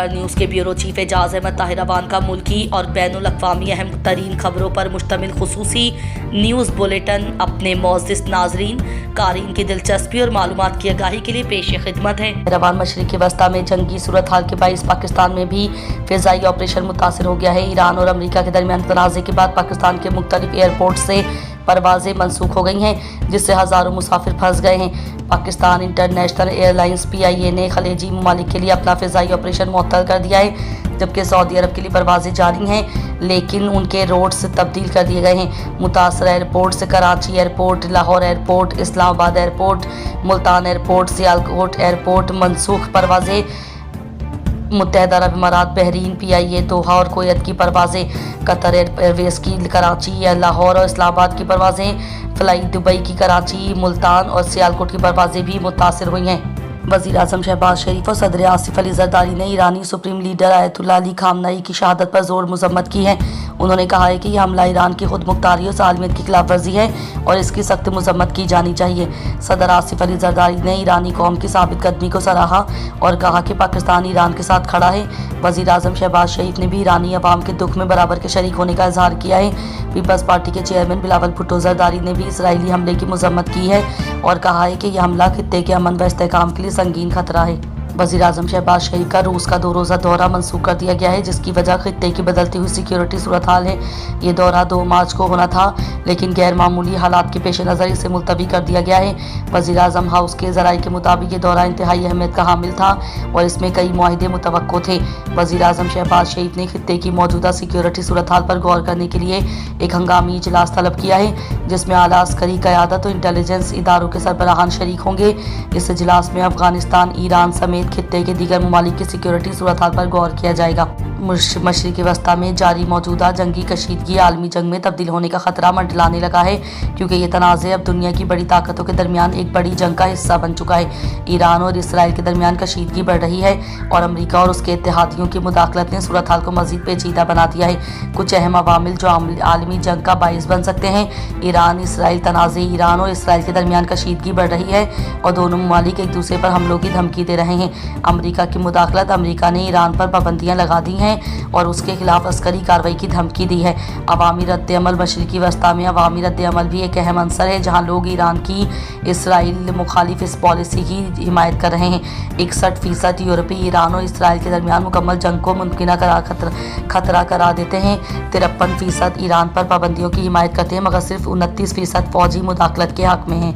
پر news کے bureau chief اعجاز احمد طاہر اوان کا ملکی اور بین الاقوامی اہم ترین خبروں پر مشتمل خصوصی نیوز بلیٹن اپنے معزز ناظرین قارئین کی دلچسپی اور معلومات کی آگاہی کے لیے پیش خدمت ہے۔ ایران مشرق وسطیٰ میں جنگی صورتحال کے باعث پاکستان میں بھی فضائی آپریشن متاثر ہو گیا ہے۔ ایران اور امریکہ کے درمیان تنازع کے بعد پاکستان کے مختلف ایئرپورٹ سے پروازیں منسوخ ہو گئی ہیں، جس سے ہزاروں مسافر پھنس گئے ہیں۔ Pakistan international air lines PIA نے خلیجی ممالک کے لیے اپنا فضائی آپریشن معطل کر دیا ہے، جبکہ سعودی عرب کے لیے پروازیں جاری ہیں لیکن ان کے روٹس تبدیل کر دیے گئے ہیں۔ متاثرہ ایئرپورٹ سے کراچی ایئرپورٹ، لاہور ایئرپورٹ، اسلام آباد airport, Multan airport, Sialkot airport منسوخ پروازیں، متحدہ عرب امارات، بحرین PIA دوحہ اور کویت کی پروازیں، قطر ایئر ویز کی کراچی یا لاہور اور اسلام آباد کی پروازیں، فلائی دبئی کی کراچی، ملتان اور سیالکوٹ کی پروازیں بھی متاثر ہوئی ہیں۔ وزیر اعظم شہباز شریف اور صدر آصف علی زرداری نے ایرانی سپریم لیڈر آیت اللہ علی خامنہ ای کی شہادت پر زور مذمت کی ہے۔ انہوں نے کہا ہے کہ یہ حملہ ایران کی خود مختاری اور سالمیت کی خلاف ورزی ہے اور اس کی سخت مذمت کی جانی چاہیے۔ صدر آصف علی زرداری نے ایرانی قوم کی ثابت قدمی کو سراہا اور کہا کہ پاکستان ایران کے ساتھ کھڑا ہے۔ وزیر اعظم شہباز شریف نے بھی ایرانی عوام کے دکھ میں برابر کے شریک ہونے کا اظہار کیا ہے۔ پیپلز پارٹی کے چیئرمین بلاول بھٹو زرداری نے بھی اسرائیلی حملے کی مذمت کی ہے اور کہا ہے کہ یہ حملہ خطے کے امن و استحکام کے لیے سنگین خطرہ ہے۔ وزیر اعظم شہباز شریف کا روس کا 2 روزہ دورہ منسوخ کر دیا گیا ہے، جس کی وجہ خطے کی بدلتی ہوئی سیکیورٹی صورتحال ہے۔ یہ دورہ 2 مارچ کو ہونا تھا لیکن غیر معمولی حالات کے پیش نظر اسے ملتوی کر دیا گیا ہے۔ وزیر اعظم ہاؤس کے ذرائع کے مطابق یہ دورہ انتہائی اہمیت کا حامل تھا اور اس میں کئی معاہدے متوقع تھے۔ وزیر اعظم شہباز شریف نے خطے کی موجودہ سیکیورٹی صورتحال پر غور کرنے کے لیے ایک ہنگامی اجلاس طلب کیا ہے، جس میں اعلیٰ عسکری قیادت اور انٹیلیجنس اداروں کے سربراہان شریک ہوں گے۔ اس اجلاس میں افغانستان، ایران سمیت خطے کے دیگر ممالک کی سیکیورٹی صورتحال پر غور کیا جائے گا۔ مشرق وسطیٰ میں جاری موجودہ جنگی کشیدگی عالمی جنگ میں تبدیل ہونے کا خطرہ منڈلانے لگا ہے، کیونکہ یہ تنازع اب دنیا کی بڑی طاقتوں کے درمیان ایک بڑی جنگ کا حصہ بن چکا ہے۔ ایران اور اسرائیل کے درمیان کشیدگی بڑھ رہی ہے اور امریکہ اور اس کے اتحادیوں کی مداخلت نے صورتحال کو مزید پیچیدہ بنا دیا ہے۔ کچھ اہم عوامل جو عالمی جنگ کا باعث بن سکتے ہیں: ایران اسرائیل تنازع، ایران اور اسرائیل کے درمیان کشیدگی بڑھ رہی ہے اور دونوں ممالک ایک دوسرے پر حملوں کی دھمکی دے رہے ہیں۔ امریکہ کی مداخلت: امریکہ نے ایران پر پابندیاں لگا دی ہیں اور اس کے خلاف عسکری کارروائی کی دھمکی دی ہے۔ عوامی رد عمل: مشرقی وسطیٰ میں عوامی رد عمل بھی ایک اہم عنصر ہے، جہاں لوگ ایران کی اسرائیل مخالف اس پالیسی کی حمایت کر رہے ہیں۔ 61% یورپی ایران اور اسرائیل کے درمیان مکمل جنگ کو ممکنہ خطرہ قرار دیتے ہیں۔ 53% ایران پر پابندیوں کی حمایت کرتے ہیں، مگر صرف 29% فوجی مداخلت کے حق میں ہیں۔